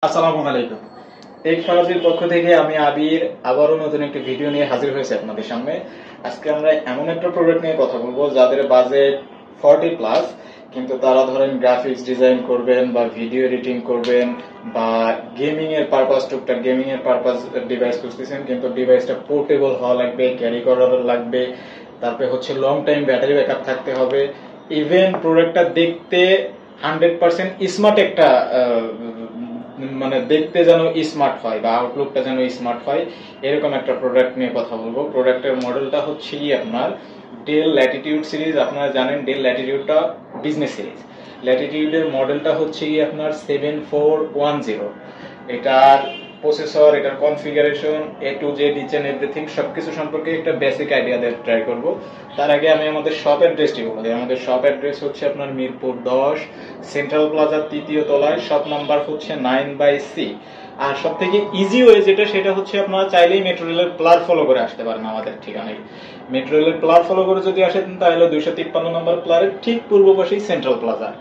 আসসালামু আলাইকুম। টেক ফরাজির পক্ষ থেকে আমি আবির আবারও নতুন একটি ভিডিও নিয়ে হাজির হয়েছে আপনাদের সামনে। আজকে আমরা এমন একটা প্রোডাক্ট নিয়ে কথা বলবো যাদের বাজেট 40 প্লাস, কিন্তু তারা ধরেন গ্রাফিক্স ডিজাইন করবেন বা ভিডিও এডিটিং করবেন বা গেমিং এর পারপাস, টুকটাক গেমিং এর পারপাস ডিভাইস খুঁজতেছেন, কিন্তু ডিভাইসটা পোর্টেবল হওয়া লাগবে, ক্যারি করা লাগবে, তারপরে হচ্ছে লং টাইম ব্যাটারি ব্যাকআপ থাকতে হবে, ইভেন প্রোডাক্টটা দেখতে 100% স্মার্ট একটা মানে দেখতে যেন স্মার্ট হয় বা আউটলুকটা যেন স্মার্ট হয়, এরকম একটা প্রোডাক্ট নিয়ে কথা বলবো। প্রোডাক্টের মডেলটা হচ্ছে আপনার ডেল ল্যাটিটিউড সিরিজ। আপনারা জানেন ডেল ল্যাটিটিউডটা বিজনেস সিরিজ। ল্যাটিটিউডের মডেলটা হচ্ছে আপনার 7410। এটার প্রসেসর, এটার configuration, A to Z, each and everything সবকিছু সম্পর্কে একটা বেসিক আইডিয়া দেওয়ার ট্রাই করব। তার আগে আমি আমাদের শপ অ্যাড্রেসটি বলে দিই। আমাদের শপ অ্যাড্রেস হচ্ছে আপনার মিরপুর 10, সেন্ট্রাল প্লাজার 3য় তলায়, শপ নাম্বার হচ্ছে 9/C। আর সব থেকে ইজি ওয়ে যেটা, সেটা হচ্ছে আপনারা চাইলেই মেট্রো রেলের প্লার ফলো করে আসতে পারেন আমাদের ঠিকানায়। মেট্রো রেলের প্লার ফলো করে যদি আসেন তাহলে 253 নম্বর প্লারের ঠিক পূর্ব পাশেই সেন্ট্রাল প্লাজা।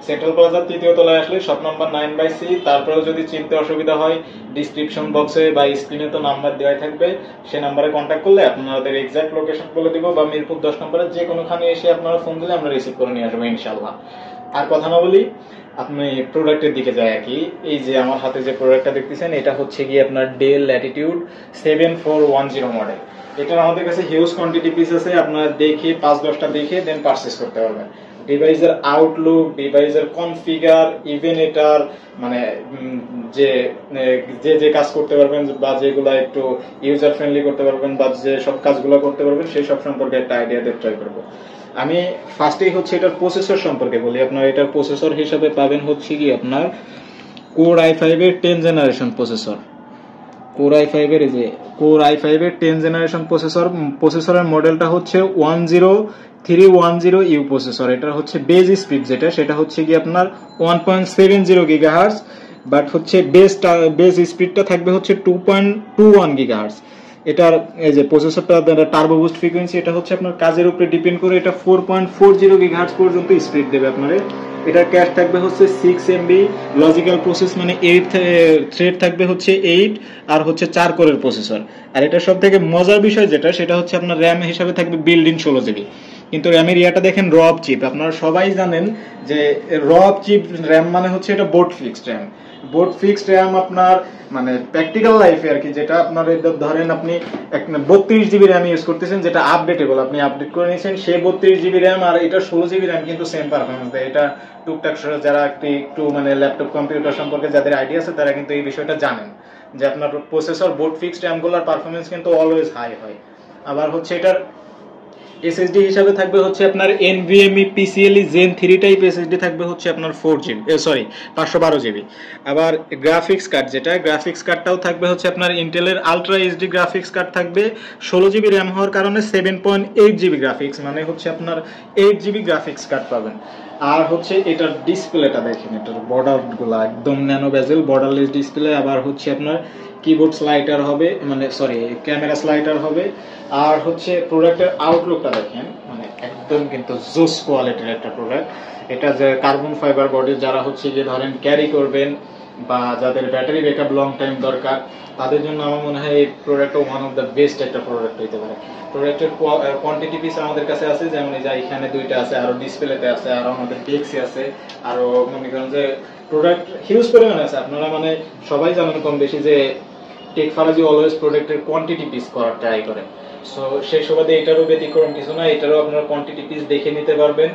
সেন্ট্রাল প্লাজার 3য় তলায় আসলে শপ নাম্বার 9/C। তারপরেও যদি চিনতে অসুবিধা হয়, ডিসক্রিপশন বক্সে বা স্ক্রিনে তো নাম্বার দেওয়াই থাকবে, সে নাম্বারে কন্ট্যাক্ট করলে আপনাদের এক্সাক্ট লোকেশন বলে দিব, বা মিরপুর 10 নম্বরে যে কোনোখানে এসে আপনারা ফোন দিলে আমরা রিসিভ করে নিয়ে আসবো ইনশাল্লাহ। আর কথা না বলি, আপনি প্রোডাক্টের দিকে যায় আর কি। এই যে আমার হাতে যে প্রোডাক্টটা দেখতেছেন, এটা হচ্ছে কি আপনার ডেল ল্যাটিটিউড 7410 মডেল। এটার আমাদের কাছে হিউজ কোয়ান্টিটি পিস আছে, আপনারা দেখে 5-10টা দেখে দেন পারচেজ করতে পারবেন। ডিভাইসের আউটলুক, ডিভাইসের কনফিগার, ইভেন এটার মানে যে যে যে কাজ করতে পারবেন বা যেগুলো একটু ইউজার ফ্রেন্ডলি করতে পারবেন বা যে সব কাজগুলো করতে পারবেন সেই সব সম্পর্কে একটা আইডিয়া দিয়ে ট্রাই করবো। আমি ফার্স্টেই হচ্ছে এটার প্রসেসর সম্পর্কে বলি। আপনার এটার প্রসেসর হিসাবে পাবেন হচ্ছে কি আপনার কোর i5 এর 10 জেনারেশন প্রসেসর। কোর i5 এর এই যে কোর i5 এর 10 জেনারেশন প্রসেসর। প্রসেসরের মডেলটা হচ্ছে 10310U প্রসেসর। এটা হচ্ছে বেজ স্পিড যেটা, সেটা হচ্ছে কি আপনার 1.70 গিগাহার্টজ, বাট হচ্ছে বেজ স্পিডটা থাকবে হচ্ছে 2.21 গিগাহার্টজ। এটার এই যে প্রসেসরটা টার্বো বুস্ট ফ্রিকোয়েন্সি, এটা হচ্ছে আপনার কাজের উপরে ডিপেন্ড করে এটা 4.40 গিগাহার্টজ পর্যন্ত স্পিড দেবে আপনারে। এটার ক্যাশ থাকবে হচ্ছে 6 MB, লজিক্যাল প্রসেস মানে 8 থ্রেড থাকবে হচ্ছে 8, আর হচ্ছে 4 কোরের প্রসেসর। আর এটা সব থেকে মজার বিষয় যেটা, সেটা হচ্ছে আপনার র্যাম হিসাবে থাকবে বিল্ড ইন 16 GB। কিন্তু র্যামের ইয়াটা দেখেন রব চিপ। আপনারা সবাই জানেন যে রব চিপ র্যাম মানে হচ্ছে এটা board fixed RAM. Board fixed RAM আপনার মানে প্র্যাকটিক্যাল লাইফে আর কি, যেটা আপনার ধরেন আপনি 32 GB র্যাম ইউজ করতেছেন, যেটা আপডেটেবল, আপনি আপডেট করে নিয়েছেন, সে 32 GB র্যাম আর এটা 16 GB র্যাম কিন্তু সেম পারফরমেন্স দেয়। এটা টুকটাক যারা একটু মানে ল্যাপটপ কম্পিউটার সম্পর্কে যাদের আইডিয়া আছে তারা কিন্তু এই বিষয়টা জানেন যে আপনার প্রসেসর বোর্ড ফিক্সড র্যামগুলোর পারফরমেন্স কিন্তু অলওয়েজ হাই হয়। আবার হচ্ছে এটার এসএসডি হিসাবে থাকবে হচ্ছে আপনার NVMe PCIe Gen 3 type SSD থাকবে হচ্ছে আপনার 4GB, সরি 512GB। আবার গ্রাফিক্স কার্ড যেটা, গ্রাফিক্স কার্ডটাও থাকবে হচ্ছে আপনার ইন্টেলের আলট্রা এইচডি গ্রাফিক্স কার্ড থাকবে। 16GB র্যাম হওয়ার কারণে 7.8GB গ্রাফিক্স, মানে হচ্ছে আপনার 8GB গ্রাফিক্স কার্ড পাবেন। আর হচ্ছে এটার ডিসপ্লেটা দেখেন, এটার বর্ডারগুলো একদম ন্যানো বেজেল বর্ডারলেস ডিসপ্লে। আবার হচ্ছে আপনার কিবোর্ড স্লাইডার হবে, মানে সরি ক্যামেরা স্লাইডার হবে। আর হচ্ছে প্রোডাক্টের আউটলুকটা দেখেন, মানে একদম কিন্তু জোস কোয়ালিটির একটা প্রোডাক্ট। এটা যে কার্বন ফাইবার বডি, যারা হচ্ছে গিয়ে ধরেন ক্যারি করবেন বা যাদের ব্যাটারি ব্যাকআপ লং টাইম দরকার, তাদের জন্য আমার মনে হয় এই প্রোডাক্টটা ওয়ান অফ দ্য বেস্ট একটা প্রোডাক্ট হইতে পারে। প্রোডাক্টের কোয়ান্টিটি পিস আমাদের কাছে আছে, যেমন এই যে এখানে 2টা আছে, আরো ডিসপ্লেতে আছে, আরো আমাদের ডেস্কে আছে, আরো মনে করেন যে প্রোডাক্ট হিউজ পরিমাণে আছে। আপনারা মানে সবাই জানেন কম বেশি যে টেক ফরাজি অলওয়েজ প্রোডাক্টের কোয়ান্টিটি পিস করার ট্রাই করে। সো সেই সুবাদে এটারও ব্যতিক্রম কিছু না, এটারও আপনারা কোয়ান্টিটি পিস দেখে নিতে পারবেন।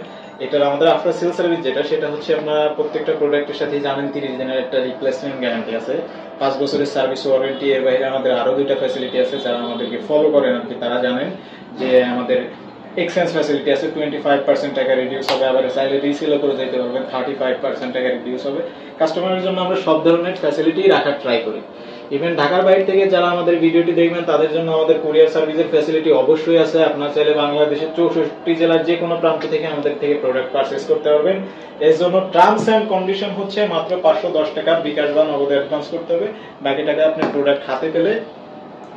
এটার আমাদের আফটার সেল সার্ভিস যেটা, সেটা হচ্ছে আপনারা প্রত্যেকটা প্রোডাক্টের সাথে জানেন 30 দিনের একটা রিপ্লেসমেন্ট গ্যারান্টি আছে, 5 বছরের সার্ভিস ওয়ারেন্টি। এর বাইরে আমাদের আরো 2টা ফ্যাসিলিটি আছে, যারা আমাদেরকে ফলো করেন আর কি তারা জানেন যে আমাদের এক্সচেঞ্জ ফ্যাসিলিটি আছে। 25% টাকা রিডিউস হবে, আবার চাইলে রিসেলও করে যেতে পারবেন, 35% টাকা রিডিউস হবে। কাস্টমারের জন্য আমরা সব ধরনের ফ্যাসিলিটি রাখার ট্রাই করি। ইভেন ঢাকার বাইরে থেকে যারা আমাদের ভিডিওটি দেখবেন তাদের জন্য আমাদের কুরিয়ার সার্ভিসের ফ্যাসিলিটি অবশ্যই আছে। আপনারা চাইলে বাংলাদেশের 64 জেলার যে কোনো প্রান্ত থেকে আমাদের থেকে প্রোডাক্ট পারচেজ করতে পারবেন। এর জন্য টার্মস এন্ড কন্ডিশন হচ্ছে মাত্র 510 টাকা বিকাশ বা নগদে অ্যাডভান্স করতে হবে, বাকি টাকা আপনি প্রোডাক্ট হাতে পেলে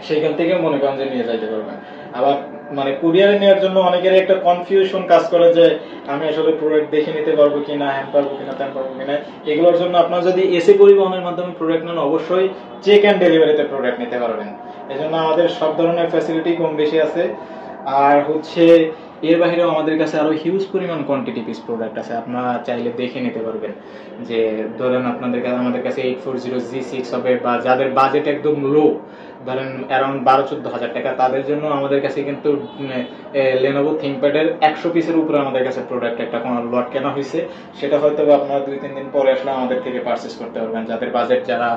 সেইখান থেকে মনে করেন যে নিয়ে যাইতে পারবেন। আবার মানে কুরিয়ারে নেওয়ার জন্য অনেকেরই একটা কনফিউশন কাজ করে যে আমি আসলে প্রোডাক্ট দেখে নিতে পারবো কিনা, হ্যান পারবো কিনা, ত্যান পারবো কিনা। এগুলোর জন্য আপনারা যদি এসি পরিবহনের মাধ্যমে প্রোডাক্ট নেন, অবশ্যই চেক অ্যান্ড ডেলিভারিতে প্রোডাক্ট নিতে পারবেন। এজন্য আমাদের সব ধরনের ফ্যাসিলিটি কম বেশি আছে। আর হচ্ছে এর বাইরেও আমাদের কাছে আরো হিউজ পরিমাণ কোয়ান্টিটি পিস প্রোডাক্ট আছে, আপনারা চাইলে দেখে নিতে পারবেন। যে ধরেন আপনাদের কাছে আমাদের কাছে 840G6 হবে, বা যাদের বাজেট একদম লো, ধরেন অ্যারাউন্ড 12-14 হাজার টাকা, তাদের জন্য আমাদের কাছে কিন্তু লেনোভো থিংকপ্যাডের 100 পিসের উপরে আমাদের কাছে প্রোডাক্ট একটা কোনো লট কেনা হয়েছে। সেটা হয়তো আপনারা 2-3 দিন পরে আসলে আমাদের থেকে পারচেস করতে পারবেন। যাদের বাজেট, যারা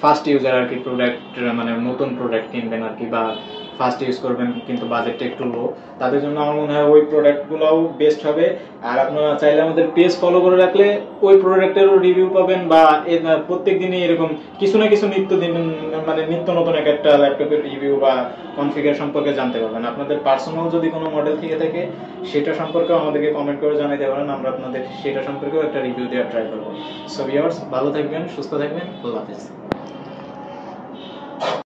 ফার্স্ট ইউজার আর কি, প্রোডাক্ট মানে নতুন প্রোডাক্ট কিনবেন আর কি, বা ফার্স্ট ইউজ করবেন কিন্তু বাজেটটা একটু লো, তাদের জন্য আমার মনে হয় ওই প্রোডাক্টগুলোও বেস্ট হবে। আর আপনারা চাইলে আমাদের পেজ ফলো করে রাখলে ওই প্রোডাক্টেরও রিভিউ পাবেন, বা প্রত্যেক দিনই এরকম কিছু না কিছু নিত্য নতুন একটা ল্যাপটপের রিভিউ বা কনফিগার সম্পর্কে জানতে পারবেন। আপনাদের পার্সোনাল যদি কোনো মডেল থেকে থাকে সেটা সম্পর্কেও আমাদেরকে কমেন্ট করে জানাতে পারেন, আমরা আপনাদের সেটা সম্পর্কেও একটা রিভিউ দেওয়ার ট্রাই করবো। সো ভিউয়ার্স, ভালো থাকবেন, সুস্থ থাকবেন, আল্লাহ হাফেজ।